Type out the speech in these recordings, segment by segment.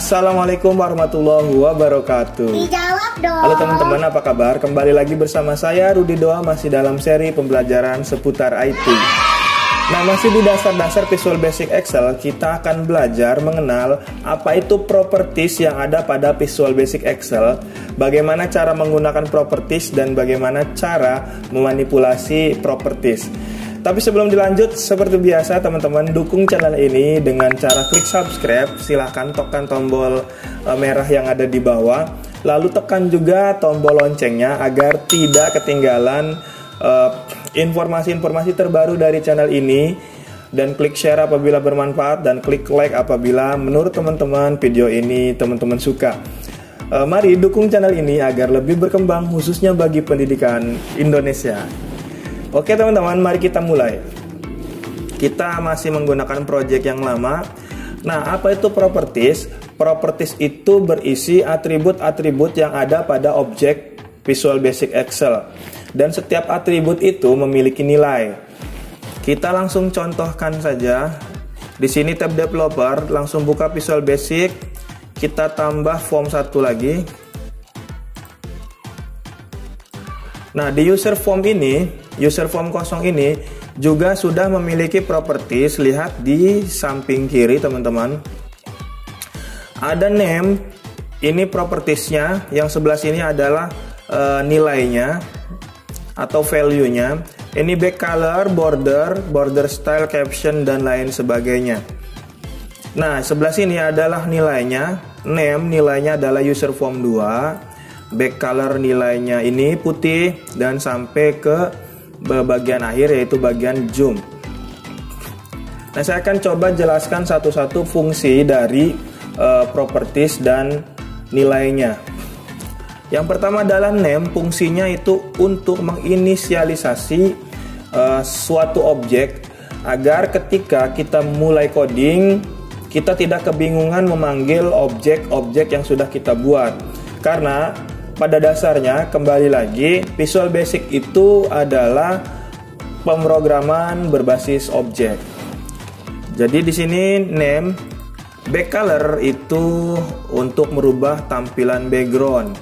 Assalamualaikum warahmatullahi wabarakatuh. Dijawab dong. Halo teman-teman, apa kabar? Kembali lagi bersama saya Rudi Doa, masih dalam seri pembelajaran seputar IT. Nah, masih di dasar-dasar Visual Basic Excel, kita akan belajar mengenal apa itu properties yang ada pada Visual Basic Excel, bagaimana cara menggunakan properties, dan bagaimana cara memanipulasi properties. Tapi sebelum dilanjut, seperti biasa teman-teman, dukung channel ini dengan cara klik subscribe. Silahkan tekan tombol merah yang ada di bawah. Lalu tekan juga tombol loncengnya agar tidak ketinggalan informasi-informasi terbaru dari channel ini. Dan klik share apabila bermanfaat, dan klik like apabila menurut teman-teman video ini teman-teman suka. Mari dukung channel ini agar lebih berkembang, khususnya bagi pendidikan Indonesia. Oke teman-teman, mari kita mulai. Kita masih menggunakan project yang lama. Nah, apa itu properties? Properties itu berisi atribut-atribut yang ada pada objek Visual Basic Excel. Dan setiap atribut itu memiliki nilai. Kita langsung contohkan saja. Di sini tab developer, langsung buka Visual Basic. Kita tambah form satu lagi. Nah, di user form kosong ini juga sudah memiliki properties. Lihat di samping kiri teman-teman, ada name, ini propertiesnya. Yang sebelah sini adalah nilainya atau value-nya. Ini back color, border style, caption, dan lain sebagainya. Nah, sebelah sini adalah nilainya. Name nilainya adalah user form 2. Back color nilainya ini putih, dan sampai ke bagian akhir yaitu bagian zoom. Nah, saya akan coba jelaskan satu-satu fungsi dari properties dan nilainya. Yang pertama adalah name. Fungsinya itu untuk menginisialisasi suatu objek agar ketika kita mulai coding, kita tidak kebingungan memanggil objek-objek yang sudah kita buat. Karena pada dasarnya, kembali lagi, Visual Basic itu adalah pemrograman berbasis objek. Jadi di sini name, back color itu untuk merubah tampilan background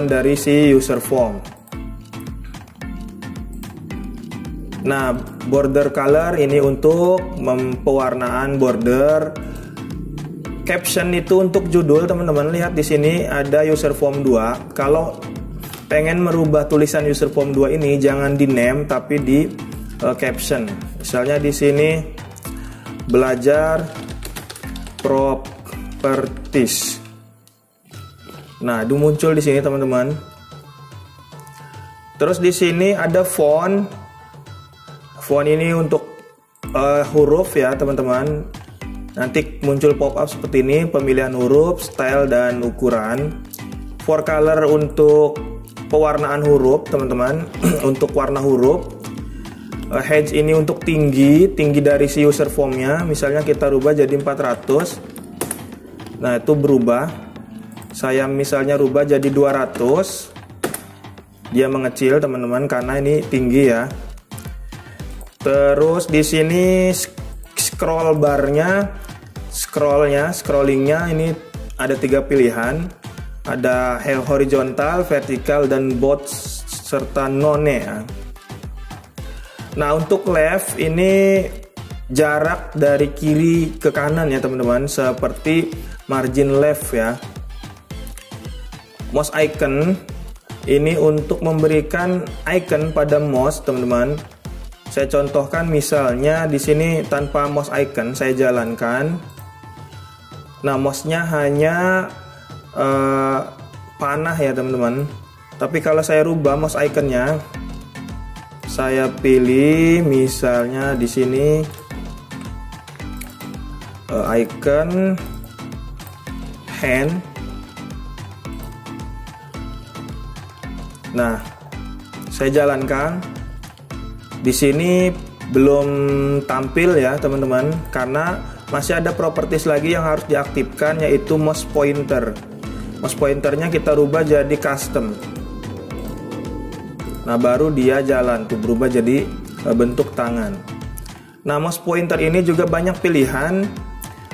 dari si user form. Nah, border color ini untuk pewarnaan border. Caption itu untuk judul, teman-teman. Lihat di sini ada user form 2. Kalau pengen merubah tulisan user form 2 ini, jangan di name tapi di caption. Misalnya di sini belajar properties. Nah, itu muncul di sini, teman-teman. Terus di sini ada font. Font ini untuk huruf ya, teman-teman. Nanti muncul pop-up seperti ini, pemilihan huruf, style, dan ukuran. For color untuk pewarnaan huruf, teman-teman. Untuk warna huruf. Height ini untuk tinggi dari si user formnya. Misalnya kita rubah jadi 400. Nah, itu berubah. Saya misalnya rubah jadi 200. Dia mengecil, teman-teman, karena ini tinggi ya. Terus di sini scroll barnya, scrollingnya ini ada 3 pilihan. Ada horizontal, vertikal, dan both serta none ya. Nah, untuk left ini jarak dari kiri ke kanan ya, teman-teman, seperti margin left ya. Mouse icon ini untuk memberikan icon pada mouse, teman-teman. Saya contohkan misalnya di sini tanpa mouse icon saya jalankan. Nah, mouse-nya hanya panah ya, teman-teman. Tapi kalau saya rubah mouse icon-nya, saya pilih misalnya di sini icon hand. Nah, saya jalankan. Di sini belum tampil ya, teman-teman, karena masih ada properties lagi yang harus diaktifkan, yaitu mouse pointer. Mouse pointernya kita rubah jadi custom. Nah, baru dia jalan tuh, berubah jadi bentuk tangan. Nah, mouse pointer ini juga banyak pilihan.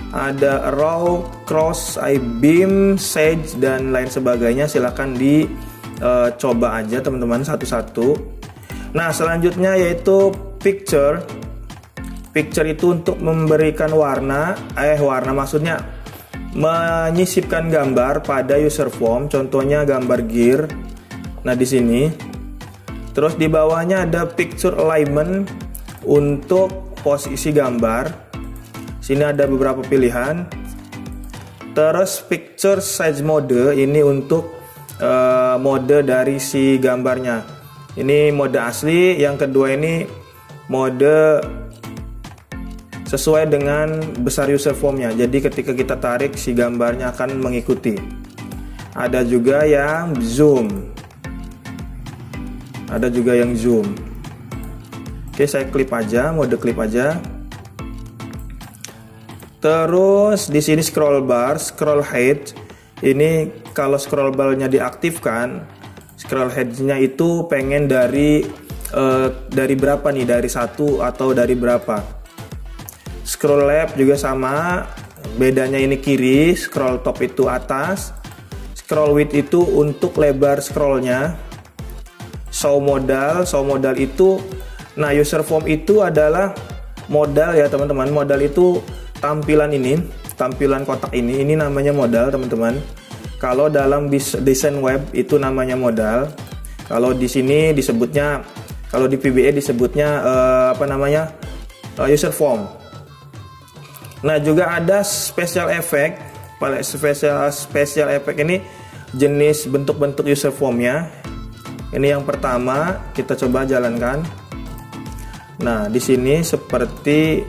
ada raw, cross, I-beam, sage dan lain sebagainya. Silahkan dicoba aja teman-teman satu-satu. Nah selanjutnya yaitu picture. Picture itu untuk memberikan warna maksudnya menyisipkan gambar pada user form. Contohnya gambar gear. Nah di sini. Terus di bawahnya ada picture alignment untuk posisi gambar. Sini ada beberapa pilihan. Terus picture size mode ini untuk mode dari si gambarnya. Ini mode asli. Yang kedua ini mode sesuai dengan besar user formnya. Jadi ketika kita tarik si gambarnya akan mengikuti. Ada juga yang zoom. Ada juga yang zoom. Oke, saya klip aja, mode klip aja. Terus di sini scroll bar, scroll head. Ini kalau scroll barnya diaktifkan, scroll head-nya itu pengen dari berapa nih? Dari 1 atau dari berapa? Scroll left juga sama. Bedanya ini kiri, scroll top itu atas. Scroll width itu untuk lebar scrollnya. Show modal itu, nah user form itu adalah modal ya teman-teman. Modal itu tampilan ini, tampilan kotak ini namanya modal teman-teman. Kalau dalam desain web itu namanya modal. Kalau di sini disebutnya, kalau di VBA disebutnya user form. Nah juga ada special effect. Special effect ini jenis bentuk-bentuk user formnya. Ini yang pertama kita coba jalankan. Nah di sini seperti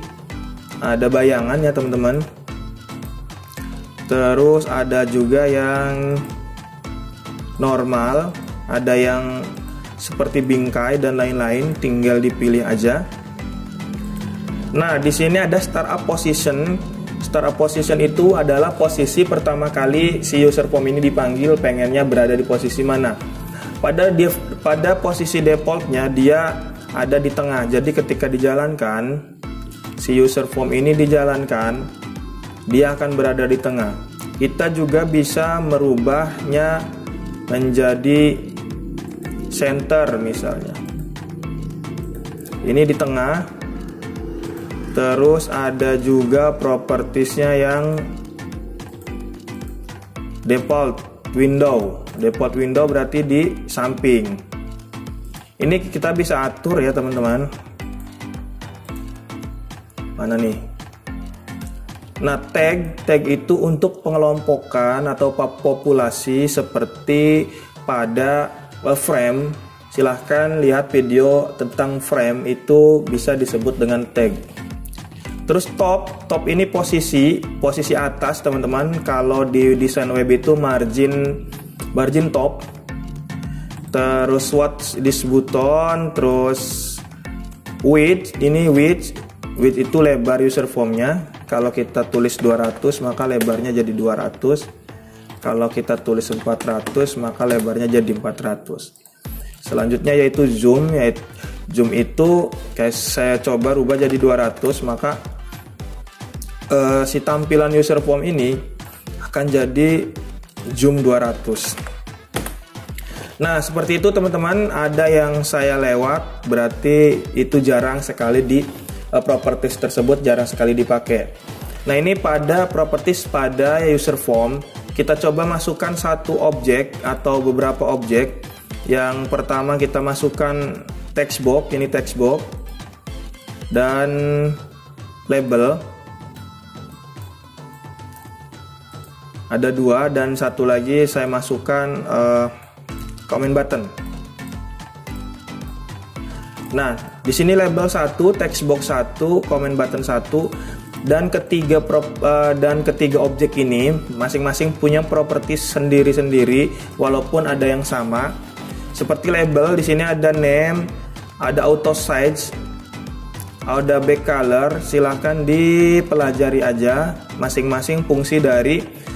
ada bayangan ya teman-teman. Terus ada juga yang normal, ada yang seperti bingkai dan lain-lain, tinggal dipilih aja. Nah di sini ada startup position. Startup position itu adalah posisi pertama kali si user form ini dipanggil, pengennya berada di posisi mana. Pada posisi defaultnya dia ada di tengah. Jadi ketika dijalankan, si user form ini dijalankan, dia akan berada di tengah. Kita juga bisa merubahnya menjadi center misalnya. Ini di tengah. Terus ada juga propertiesnya yang default window. Default window berarti di samping. Ini kita bisa atur ya teman-teman. Mana nih? Nah tag itu untuk pengelompokan atau populasi seperti pada frame. Silahkan lihat video tentang frame, itu bisa disebut dengan tag. Terus top ini posisi atas teman-teman. Kalau di desain web itu margin top. Terus what's this button. Terus width, ini width itu lebar user formnya. Kalau kita tulis 200 maka lebarnya jadi 200. Kalau kita tulis 400 maka lebarnya jadi 400. Selanjutnya yaitu zoom. Zoom itu kayak saya coba rubah jadi 200, maka si tampilan user form ini akan jadi zoom 200. Nah seperti itu teman-teman. Ada yang saya lewat, berarti itu jarang sekali di properties tersebut, jarang sekali dipakai. Nah ini pada properties pada user form, kita coba masukkan satu objek atau beberapa objek. Yang pertama kita masukkan text box, ini text box dan label. Ada 2 dan satu lagi saya masukkan comment button. Nah, di sini label 1, text box 1, comment button 1 dan ketiga objek ini masing-masing punya properties sendiri-sendiri walaupun ada yang sama. Seperti label di sini ada name, ada auto size, ada back color. Silahkan dipelajari aja masing-masing fungsi dari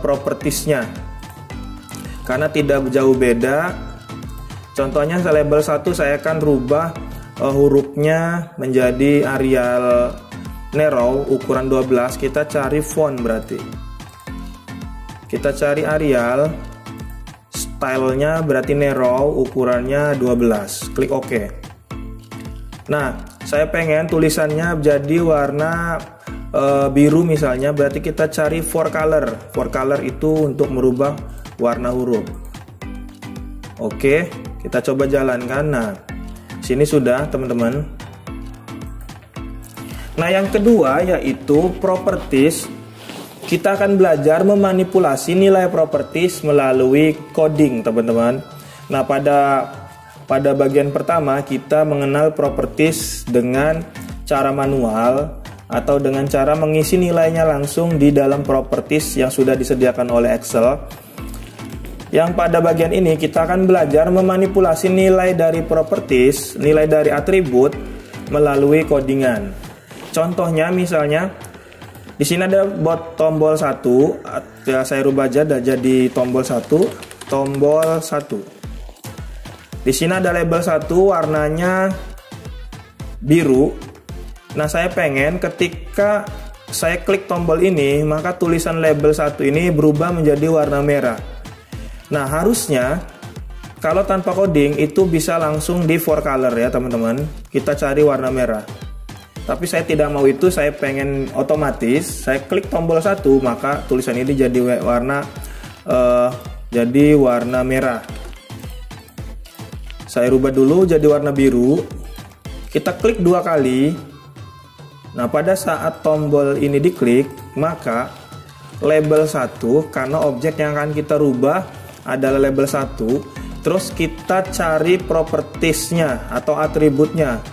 propertiesnya karena tidak jauh beda. Contohnya label 1 saya akan rubah hurufnya menjadi Arial narrow ukuran 12, kita cari font berarti. Kita cari Arial, stylenya berarti narrow, ukurannya 12. Klik OK. Nah, saya pengen tulisannya jadi warna biru misalnya, berarti kita cari for color. For color itu untuk merubah warna huruf. Oke, kita coba jalankan. Nah, sini sudah teman-teman. Nah, yang kedua yaitu properties. Kita akan belajar memanipulasi nilai properties melalui coding, teman-teman. Nah, pada bagian pertama kita mengenal properties dengan cara manual atau dengan cara mengisi nilainya langsung di dalam properties yang sudah disediakan oleh Excel. Yang pada bagian ini kita akan belajar memanipulasi nilai dari properties, nilai dari atribut melalui codingan. Contohnya misalnya di sini ada tombol 1, ya saya rubah aja jadi tombol 1, tombol 1. Di sini ada label 1 warnanya biru. Nah, saya pengen ketika saya klik tombol ini, maka tulisan label 1 ini berubah menjadi warna merah. Nah, harusnya kalau tanpa coding itu bisa langsung di for color ya teman-teman. Kita cari warna merah. Tapi saya tidak mau itu, saya pengen otomatis. Saya klik tombol 1, maka tulisan ini jadi warna merah. Saya rubah dulu jadi warna biru. Kita klik 2 kali. Nah, pada saat tombol ini diklik, maka label 1, karena objek yang akan kita rubah adalah label 1, terus kita cari propertiesnya atau atributnya.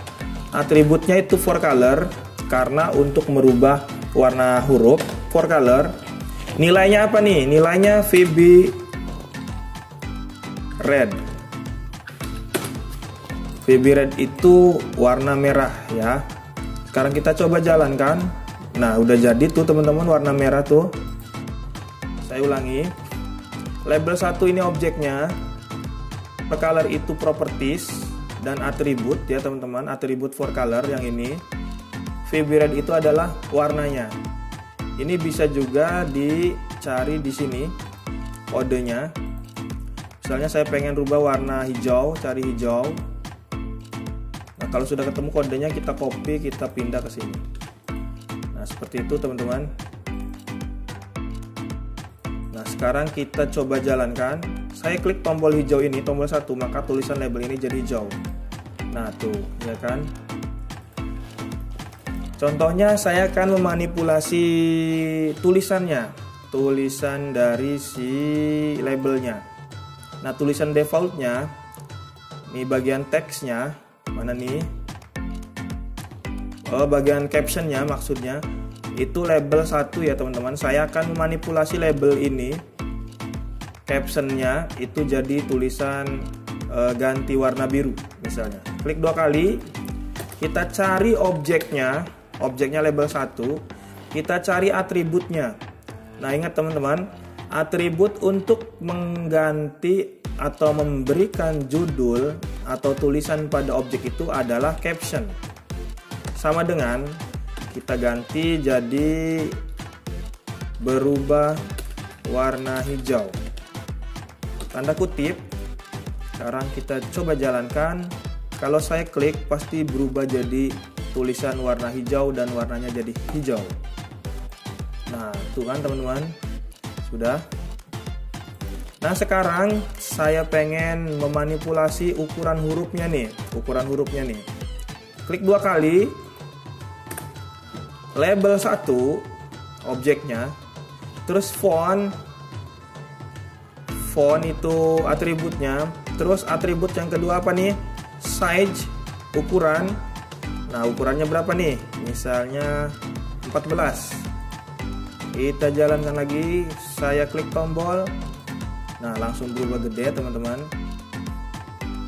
Atributnya itu for color, karena untuk merubah warna huruf for color. Nilainya apa nih? Nilainya VB red. VB red itu warna merah ya. Sekarang kita coba jalankan. Nah, udah jadi tuh teman-teman warna merah tuh. Saya ulangi. Label 1 ini objeknya. For color itu properties dan atribut ya teman-teman, atribut for color yang ini. VB red itu adalah warnanya. Ini bisa juga dicari di sini kodenya. Misalnya saya pengen rubah warna hijau, cari hijau. Nah, kalau sudah ketemu kodenya kita copy, kita pindah ke sini. Nah, seperti itu teman-teman. Nah, sekarang kita coba jalankan. Saya klik tombol hijau ini, tombol 1, maka tulisan label ini jadi hijau. Nah, tuh, ya kan? Contohnya saya akan memanipulasi tulisannya, tulisan dari si labelnya. Nah, tulisan defaultnya, ini bagian teksnya, mana nih? Oh, bagian captionnya maksudnya, itu label 1 ya teman-teman. Saya akan memanipulasi label ini, captionnya itu jadi tulisan ganti warna biru misalnya. Klik 2 kali, kita cari objeknya label 1, kita cari atributnya. Nah, ingat teman-teman, atribut untuk mengganti atau memberikan judul atau tulisan pada objek itu adalah caption. Sama dengan kita ganti jadi berubah warna hijau, tanda kutip. Sekarang kita coba jalankan. Kalau saya klik pasti berubah jadi tulisan warna hijau dan warnanya jadi hijau. Nah, tuh kan teman-teman, sudah. Nah, sekarang saya pengen memanipulasi ukuran hurufnya nih, Klik 2 kali, label 1 objeknya, terus font itu atributnya, terus atribut yang kedua apa nih? Size, ukuran. Nah, ukurannya berapa nih? Misalnya 14. Kita jalankan lagi, saya klik tombol. Nah, langsung berubah gede teman-teman.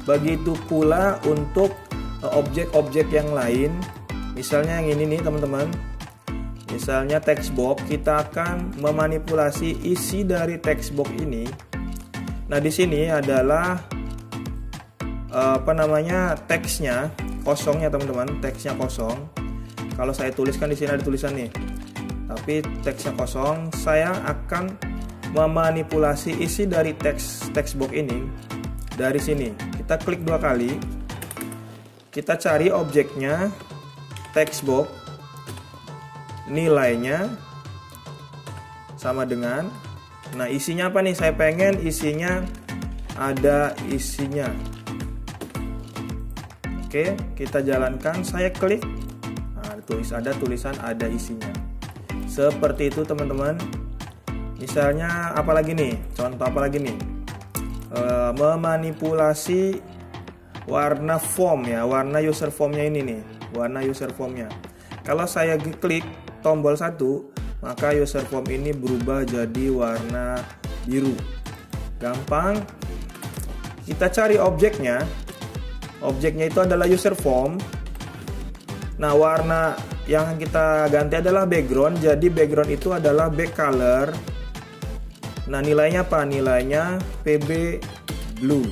Begitu pula untuk objek-objek yang lain. Misalnya yang ini nih teman-teman. Misalnya text box, kita akan memanipulasi isi dari text box ini. Nah, di sini adalah teksnya kosong ya teman-teman, teksnya kosong. Kalau saya tuliskan di sini ada tulisan nih, tapi teksnya kosong. Saya akan memanipulasi isi dari text box ini dari sini. Kita klik 2 kali. Kita cari objeknya, text box, nilainya sama dengan. Nah, isinya apa nih? Saya pengen isinya ada isinya. Oke, kita jalankan. Saya klik. Nah, ada tulisan ada isinya. Seperti itu teman-teman. Misalnya apa lagi nih? Contoh apa lagi nih? Memanipulasi warna form ya, warna user formnya ini nih, warna user formnya. Kalau saya klik tombol 1, maka user form ini berubah jadi warna biru. Gampang. Kita cari objeknya. Objeknya itu adalah user form. Nah, warna yang kita ganti adalah background. Jadi background itu adalah back color. Nah, nilainya apa? Nilainya PB blue.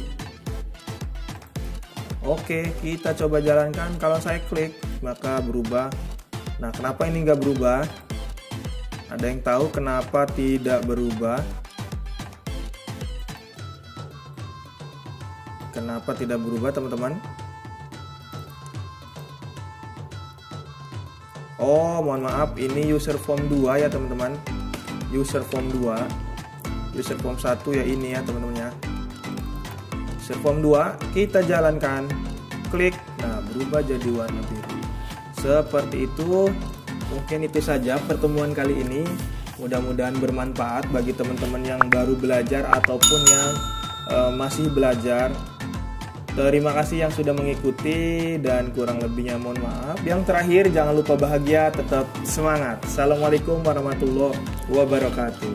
Oke, kita coba jalankan. Kalau saya klik, maka berubah. Nah, kenapa ini nggak berubah? Ada yang tahu kenapa tidak berubah? Kenapa tidak berubah, teman-teman? Oh, mohon maaf, ini user form 2 ya, teman-teman. User form 2. User form 1 ya ini ya, teman-teman ya. User form 2 kita jalankan. Klik. Nah, berubah jadi warna biru. Seperti itu. Mungkin itu saja pertemuan kali ini. Mudah-mudahan bermanfaat bagi teman-teman yang baru belajar ataupun yang masih belajar. Terima kasih yang sudah mengikuti dan kurang lebihnya mohon maaf. Yang terakhir, jangan lupa bahagia, tetap semangat. Assalamualaikum warahmatullahi wabarakatuh.